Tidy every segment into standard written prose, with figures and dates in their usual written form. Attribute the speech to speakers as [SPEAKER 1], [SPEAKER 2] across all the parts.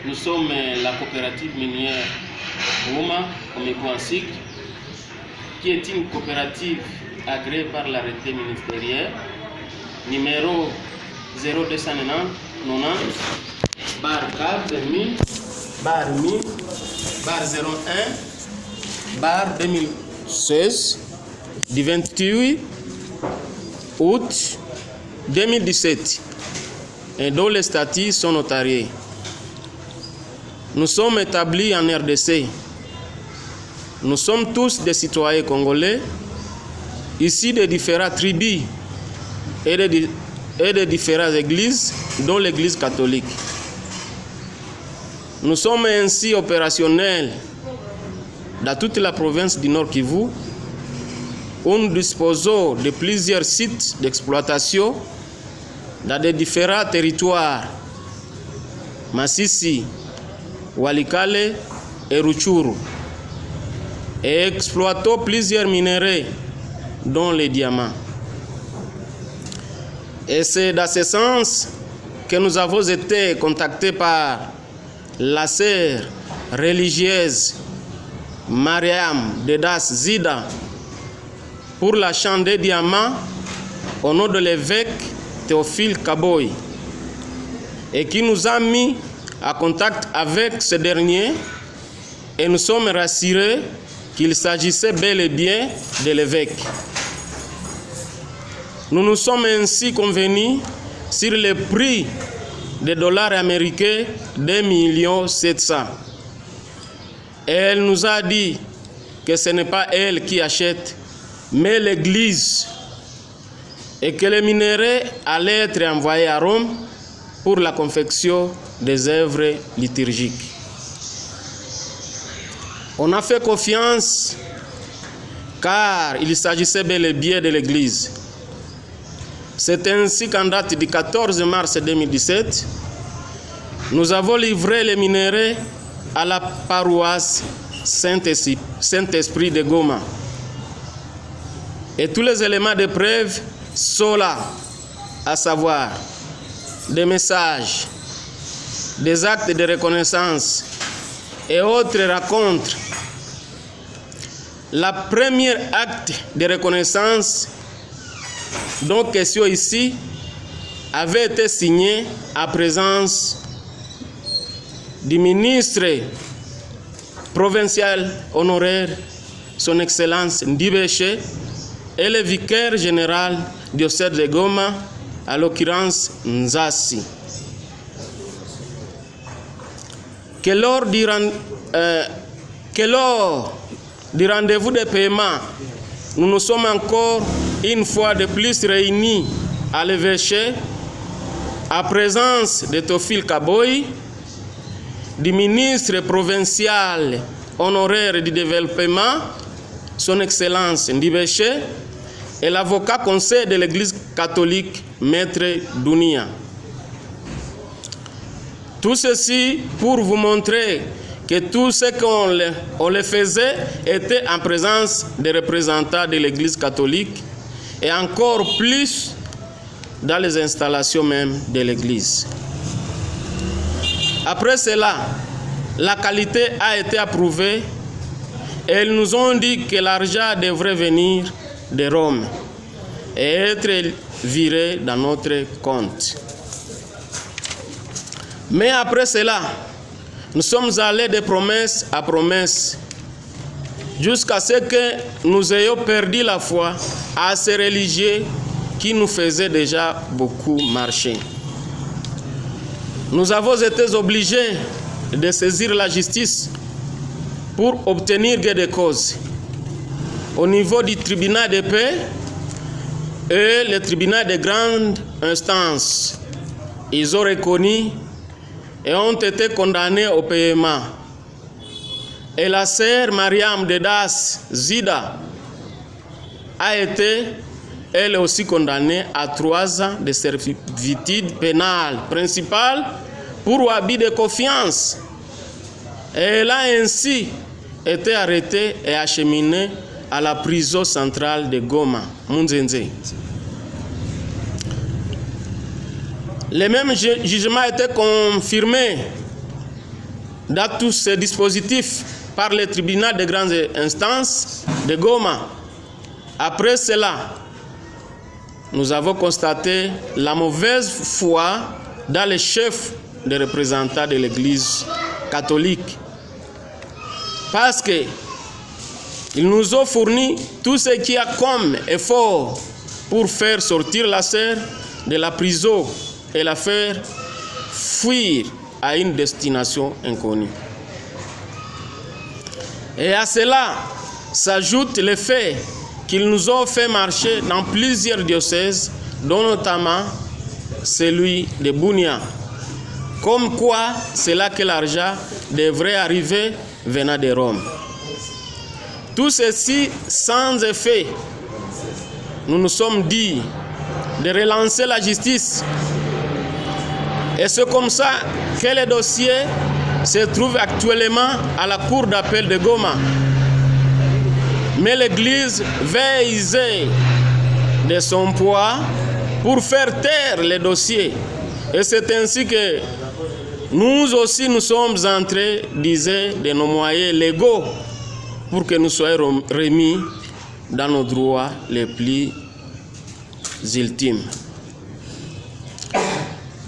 [SPEAKER 1] Nous sommes la coopérative minière Goma, Omeko-Ansik, qui est une coopérative agréée par l'arrêté ministériel numéro 0290 01/2016 du 28 août 2017 et dont les statuts sont notariés. Nous sommes établis en RDC. Nous sommes tous des citoyens congolais, issus de différentes tribus et de différentes églises, dont l'église catholique. Nous sommes ainsi opérationnels dans toute la province du Nord Kivu, où nous disposons de plusieurs sites d'exploitation dans des différents territoires, Masisi, Walikale et Rutshuru, et exploitons plusieurs minéraux, dont les diamants. Et c'est dans ce sens que nous avons été contactés par la sœur religieuse Mariam Dedas Zida pour l'achat des diamants au nom de l'évêque Théophile Kaboy, et qui nous a mis en contact avec ce dernier, et nous sommes rassurés qu'il s'agissait bel et bien de l'évêque. Nous nous sommes ainsi convenus sur le prix des dollars américains de 2,7 millions. Et elle nous a dit que ce n'est pas elle qui achète, mais l'Église, et que les minéraux allaient être envoyés à Rome pour la confection des œuvres liturgiques. On a fait confiance car il s'agissait bel et bien de l'Église. C'est ainsi qu'en date du 14 mars 2017, nous avons livré les minéraux à la paroisse Saint-Esprit de Goma. Et tous les éléments de preuve sont là, à savoir des messages, des actes de reconnaissance et autres rencontres. La première acte de reconnaissance, donc question ici, avait été signé en présence du ministre provincial honoraire, son Excellence Ndibéché, et le vicaire général du diocèse de Goma, à l'occurrence Nzasi. Que lors du rendez-vous de paiement, nous nous sommes encore une fois de plus réunis à l'évêché, à présence de Théophile Kaboy, du ministre provincial honoraire du développement, son Excellence Ndibéché, et l'avocat conseil de l'Église catholique, Maître Dounia. Tout ceci pour vous montrer que tout ce qu'on le faisait était en présence des représentants de l'Église catholique et encore plus dans les installations même de l'Église. Après cela, la qualité a été approuvée et ils nous ont dit que l'argent devrait venir de Rome et être viré dans notre compte. Mais après cela, nous sommes allés de promesse à promesse jusqu'à ce que nous ayons perdu la foi à ces religieux qui nous faisaient déjà beaucoup marcher. Nous avons été obligés de saisir la justice pour obtenir gain de cause au niveau du tribunal de paix et le tribunal de grande instance. Ils ont reconnu et ont été condamnés au paiement. Et la sœur Mariam Dedas Zida a été, elle aussi, condamnée à 3 ans de servitude pénale principale pour abus de confiance. Et elle a ainsi été arrêtée et acheminée à la prison centrale de Goma, Munzenze. Le même jugement a été confirmé dans tous ces dispositifs par le tribunal de grandes instances de Goma. Après cela, nous avons constaté la mauvaise foi dans les chefs des représentants de l'Église catholique, parce qu'ils nous ont fourni tout ce qu'il y a comme effort pour faire sortir la sœur de la prison et la faire fuir à une destination inconnue. Et à cela s'ajoute le fait qu'ils nous ont fait marcher dans plusieurs diocèses, dont notamment celui de Bunia. Comme quoi, c'est là que l'argent devrait arriver venant de Rome. Tout ceci sans effet. Nous nous sommes dit de relancer la justice. Et c'est comme ça que le dossier se trouve actuellement à la cour d'appel de Goma. Mais l'Église veille de son poids pour faire taire les dossiers. Et c'est ainsi que nous aussi nous sommes entrés, disait, de nos moyens légaux pour que nous soyons remis dans nos droits les plus ultimes.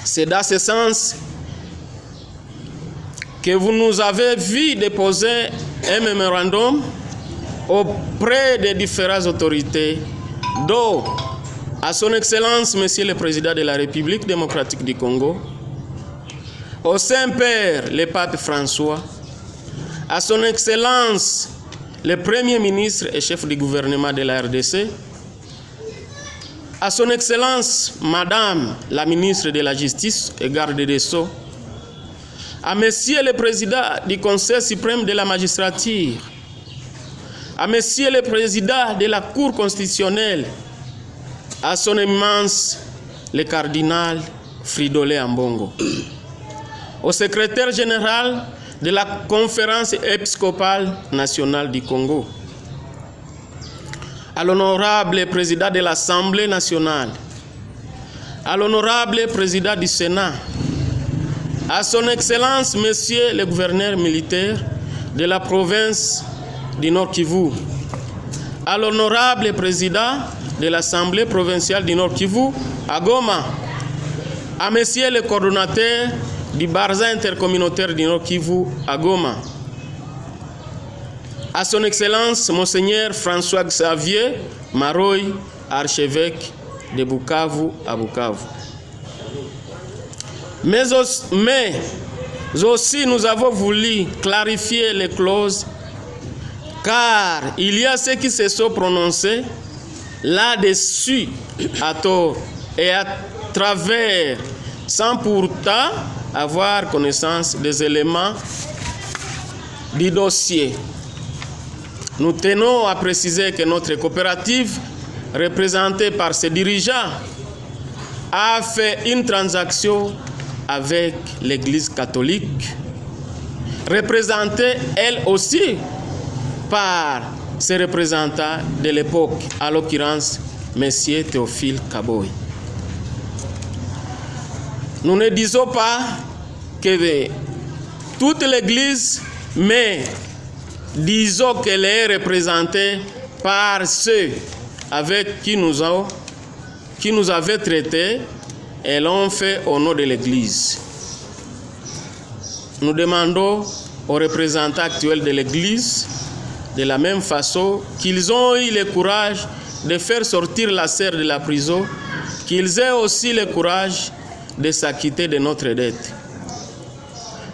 [SPEAKER 1] C'est dans ce sens que vous nous avez vu déposer un mémorandum auprès des différentes autorités, dont à son Excellence, Monsieur le Président de la République démocratique du Congo, au Saint-Père, le Pape François, à son Excellence, le Premier ministre et chef du gouvernement de la RDC, à son Excellence, Madame la ministre de la Justice et garde des Sceaux, à Monsieur le Président du Conseil suprême de la magistrature, à Monsieur le Président de la Cour constitutionnelle, à son immense le cardinal Fridolin Ambongo, au secrétaire général de la Conférence épiscopale nationale du Congo, à l'honorable président de l'Assemblée nationale, à l'honorable président du Sénat, à son Excellence, Monsieur le gouverneur militaire de la province du Nord Kivu, à l'honorable président de l'Assemblée provinciale du Nord Kivu à Goma, à Monsieur le coordonnateur du Barza intercommunautaire du Nord Kivu à Goma, à son Excellence Monseigneur François Xavier Maroy, archevêque de Bukavu à Bukavu. Mais aussi nous avons voulu clarifier les clauses, car il y a ceux qui se sont prononcés là-dessus à tort et à travers, sans pourtant avoir connaissance des éléments du dossier. Nous tenons à préciser que notre coopérative, représentée par ses dirigeants, a fait une transaction avec l'Église catholique, représentée elle aussi par ses représentants de l'époque, à l'occurrence M. Théophile Kaboy. Nous ne disons pas que toute l'Église, mais disons qu'elle est représentée par ceux avec qui nous avaient traités et l'ont fait au nom de l'Église. Nous demandons aux représentants actuels de l'Église, de la même façon qu'ils ont eu le courage de faire sortir la sœur de la prison, qu'ils aient aussi le courage de s'acquitter de notre dette.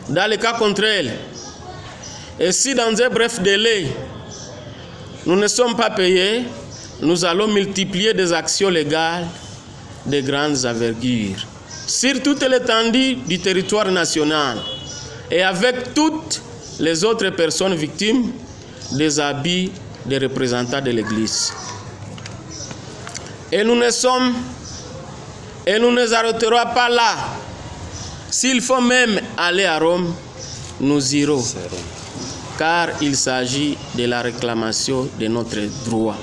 [SPEAKER 1] Dans le cas contraire, et si dans un bref délai, nous ne sommes pas payés, nous allons multiplier des actions légales de grandes envergures sur toute l'étendue du territoire national et avec toutes les autres personnes victimes des abus des représentants de l'Église. Et nous ne arrêterons pas là. S'il faut même aller à Rome, nous irons, car il s'agit de la réclamation de notre droit.